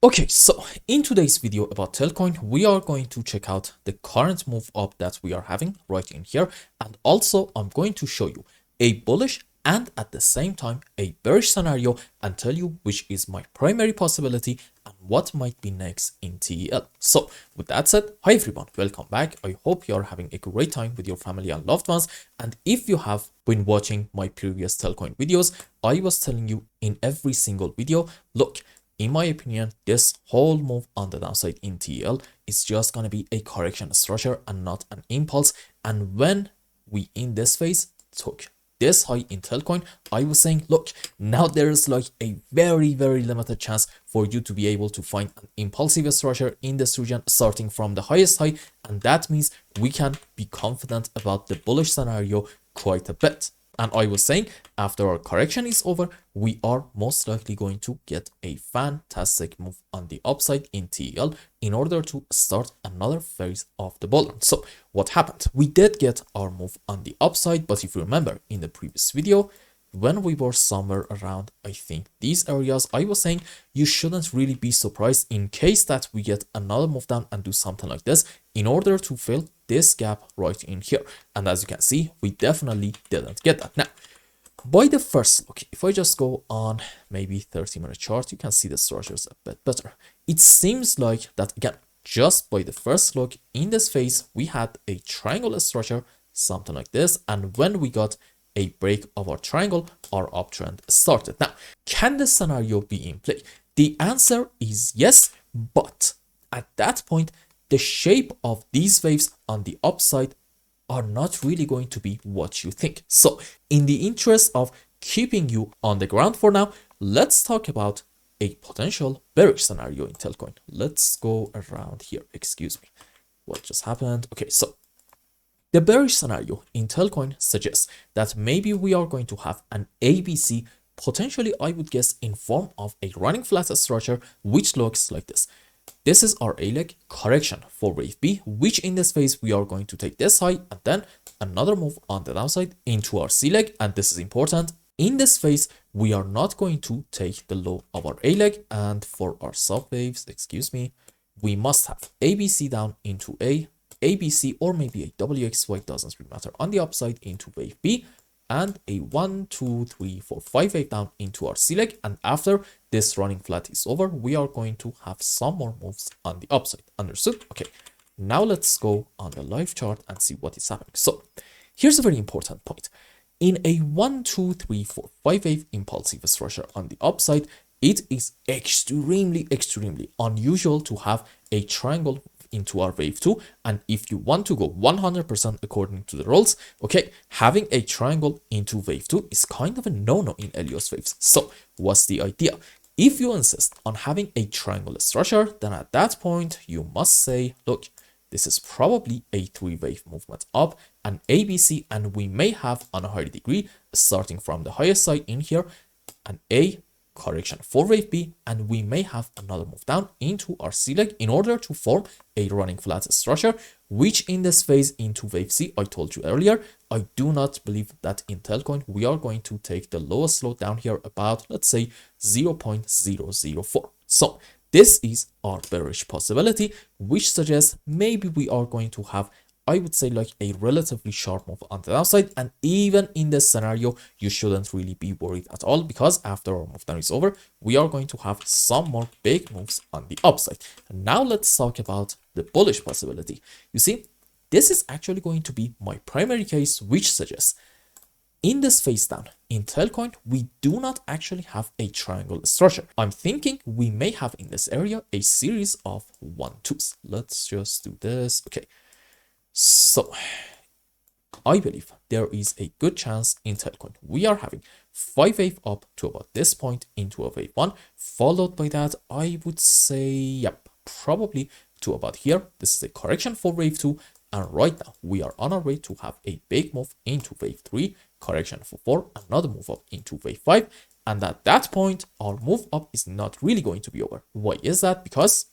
Okay, so in today's video about Telcoin, we are going to check out the current move up that we are having right in here. And also I'm going to show you a bullish and at the same time a bearish scenario and tell you which is my primary possibility and what might be next in TEL. So with that said, hi everyone, welcome back. I hope you're having a great time with your family and loved ones. And if you have been watching my previous Telcoin videos, I was telling you in every single video, look, in my opinion, this whole move on the downside in TEL is just going to be a correction structure and not an impulse. And when we in this phase took this high in Telcoin, I was saying, look, now there is like a very limited chance for you to be able to find an impulsive structure in this region starting from the highest high. And that means we can be confident about the bullish scenario quite a bit. And I was saying, after our correction is over, we are most likely going to get a fantastic move on the upside in TEL in order to start another phase of the bull run. So what happened? We did get our move on the upside, but if you remember in the previous video, when we were somewhere around, I think, these areas, I was saying you shouldn't really be surprised in case that we get another move down and do something like this in order to fill this gap right in here. And as you can see, we definitely didn't get that. Now, by the first look, if I just go on maybe 30-minute chart, you can see the structures a bit better. It seems like that, again, just by the first look in this phase, we had a triangle structure, something like this. And when we got a break of our triangle, our uptrend started. Now, can this scenario be in play? The answer is yes, but at that point, the shape of these waves on the upside are not really going to be what you think. So in the interest of keeping you on the ground for now, let's talk about a potential bearish scenario in Telcoin. Let's go around here. Excuse me. What just happened? Okay, so the bearish scenario in Telcoin suggests that maybe we are going to have an ABC, potentially I would guess in form of a running flat structure, which looks like this. This is our A leg correction for wave B, which in this phase we are going to take this high and then another move on the downside into our C leg. And this is important. In this phase, we are not going to take the low of our A leg, and for our sub waves, excuse me, we must have ABC down into A, ABC or maybe a WXY, doesn't really matter, on the upside into wave B, and a 1, 2, 3, 4, 5 wave down into our C leg. And after this running flat is over, we are going to have some more moves on the upside. Understood? Okay, now let's go on the live chart and see what is happening. So here's a very important point. In a 1, 2, 3, 4, 5 wave impulsive structure on the upside, it is extremely unusual to have a triangle into our wave 2. And if you want to go 100% according to the rules, okay, having a triangle into wave 2 is kind of a no-no in Helios waves. So what's the idea? If you insist on having a triangle structure, then at that point you must say, look, this is probably a 3-wave movement up, an ABC, and we may have on a higher degree, starting from the highest side in here, an A correction for wave B, and we may have another move down into our C leg in order to form a running flat structure, which in this phase into wave C, I told you earlier, I do not believe that in Telcoin we are going to take the lowest low down here about, let's say, 0.004. So this is our bearish possibility, which suggests maybe we are going to have, I would say, like a relatively sharp move on the downside. And even in this scenario, you shouldn't really be worried at all, because after our move down is over, we are going to have some more big moves on the upside. And now let's talk about the bullish possibility. You see, this is actually going to be my primary case, which suggests in this phase down in Telcoin, we do not actually have a triangle structure. I'm thinking we may have in this area a series of 1-2s. Let's just do this. Okay. So I believe there is a good chance in Telcoin we are having 5 wave up to about this point into a wave 1, followed by that, I would say, yep, probably to about here. This is a correction for wave 2, and right now we are on our way to have a big move into wave 3, correction for 4, another move up into wave 5, and at that point our move up is not really going to be over. Why is that? Because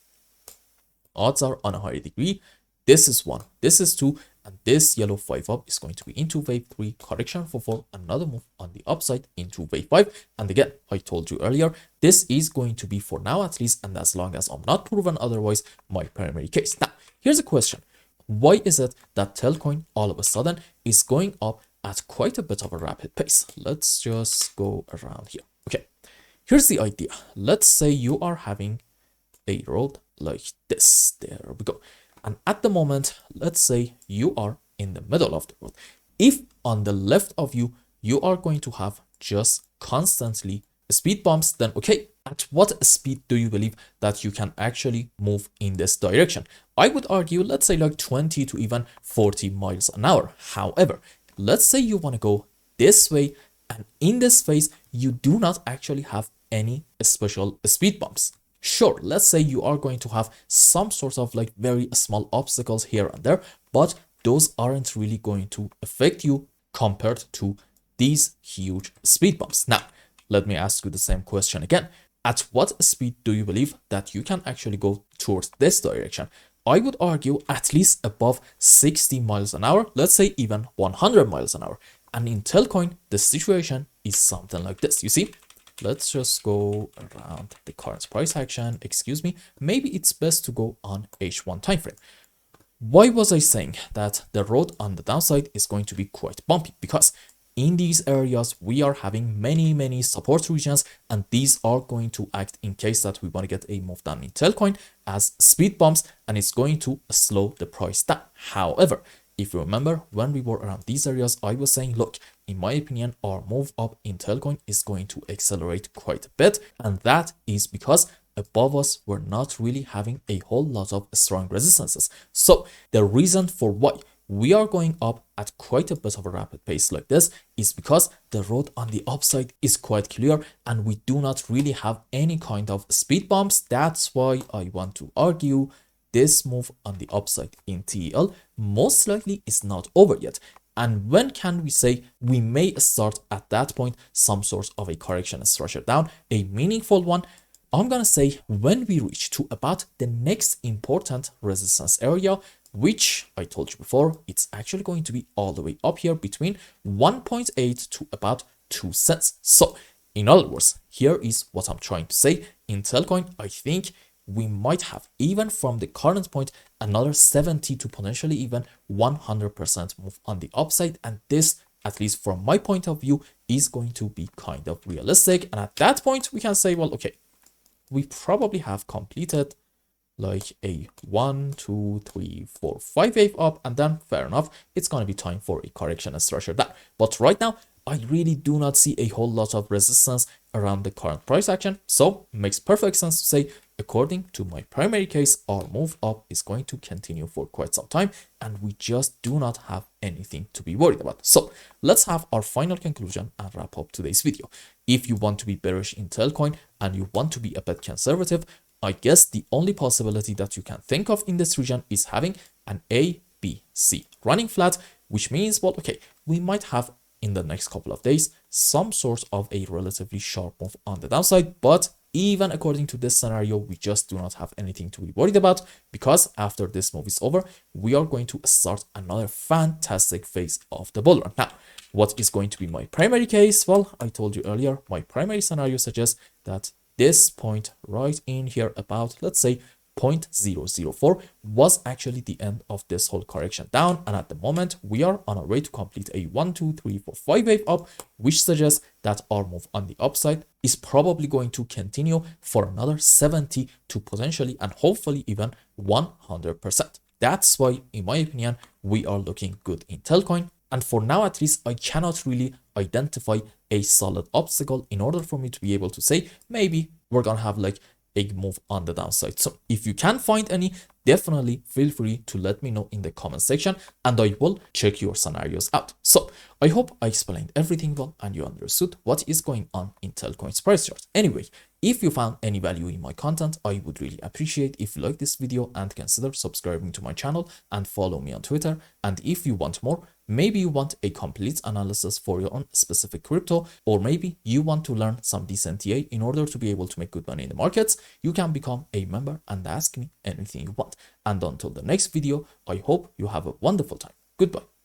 odds are on a higher degree. This is 1, this is 2, and this yellow 5 up is going to be into wave 3, correction for 4, another move on the upside into wave 5. And again, I told you earlier, this is going to be for now at least, and as long as I'm not proven otherwise, my primary case. Now, here's a question. Why is it that Telcoin all of a sudden is going up at quite a bit of a rapid pace? Let's just go around here. Okay, here's the idea. Let's say you are having a road like this. There we go. And at the moment, let's say you are in the middle of the road. If on the left of you, you are going to have just constantly speed bumps, then okay, at what speed do you believe that you can actually move in this direction? I would argue, let's say like 20 to even 40 miles an hour. However, let's say you want to go this way, and in this phase, you do not actually have any special speed bumps. Sure, let's say you are going to have some sort of like very small obstacles here and there, but those aren't really going to affect you compared to these huge speed bumps. Now, let me ask you the same question again. At what speed do you believe that you can actually go towards this direction? I would argue at least above 60 miles an hour, let's say even 100 miles an hour. And in Telcoin, the situation is something like this. You see? Let's just go around the current price action. Excuse me. Maybe it's best to go on H1 time frame. Why was I saying that the road on the downside is going to be quite bumpy? Because in these areas, we are having many support regions, and these are going to act in case that we want to get a move down in Telcoin as speed bumps, and it's going to slow the price down. However, if you remember, when we were around these areas, I was saying, look, in my opinion, our move up in Telcoin is going to accelerate quite a bit. And that is because above us, we're not really having a whole lot of strong resistances. So the reason for why we are going up at quite a bit of a rapid pace like this is because the road on the upside is quite clear and we do not really have any kind of speed bumps. That's why I want to argue this move on the upside in TEL most likely is not over yet. And when can we say we may start at that point some sort of a correction structure down, a meaningful one? I'm gonna say when we reach to about the next important resistance area, which I told you before, it's actually going to be all the way up here between 1.8 to about 2 cents. So in other words, here is what I'm trying to say. In Telcoin, I think we might have, even from the current point, another 70 to potentially even 100% move on the upside. And this, at least from my point of view, is going to be kind of realistic. And at that point, we can say, well, okay, we probably have completed like a 1, 2, 3, 4, 5 wave up, and then fair enough, it's going to be time for a correction and structure down. But right now, I really do not see a whole lot of resistance around the current price action. So it makes perfect sense to say, according to my primary case, our move up is going to continue for quite some time, and we just do not have anything to be worried about. So let's have our final conclusion and wrap up today's video. If you want to be bearish in Telcoin and you want to be a bit conservative, I guess the only possibility that you can think of in this region is having an A, B, C running flat, which means, well, okay, we might have in the next couple of days some sort of a relatively sharp move on the downside. But even according to this scenario, we just do not have anything to be worried about, because after this move is over, we are going to start another fantastic phase of the bull run. Now, what is going to be my primary case? Well, I told you earlier, my primary scenario suggests that this point right in here about, let's say, 0.004 was actually the end of this whole correction down, and at the moment we are on our way to complete a 1, 2, 3, 4, 5 wave up, which suggests that our move on the upside is probably going to continue for another 70 to potentially and hopefully even 100%. That's why, in my opinion, we are looking good in Telcoin. And for now, at least, I cannot really identify a solid obstacle in order for me to be able to say, maybe we're gonna have like a move on the downside. So if you can find any, definitely feel free to let me know in the comment section, and I will check your scenarios out. So I hope I explained everything well and you understood what is going on in Telcoin's price chart. Anyway, if you found any value in my content, I would really appreciate if you like this video and consider subscribing to my channel and follow me on Twitter. And if you want more, maybe you want a complete analysis for your own specific crypto, or maybe you want to learn some decent TA in order to be able to make good money in the markets, you can become a member and ask me anything you want. And until the next video, I hope you have a wonderful time. Goodbye.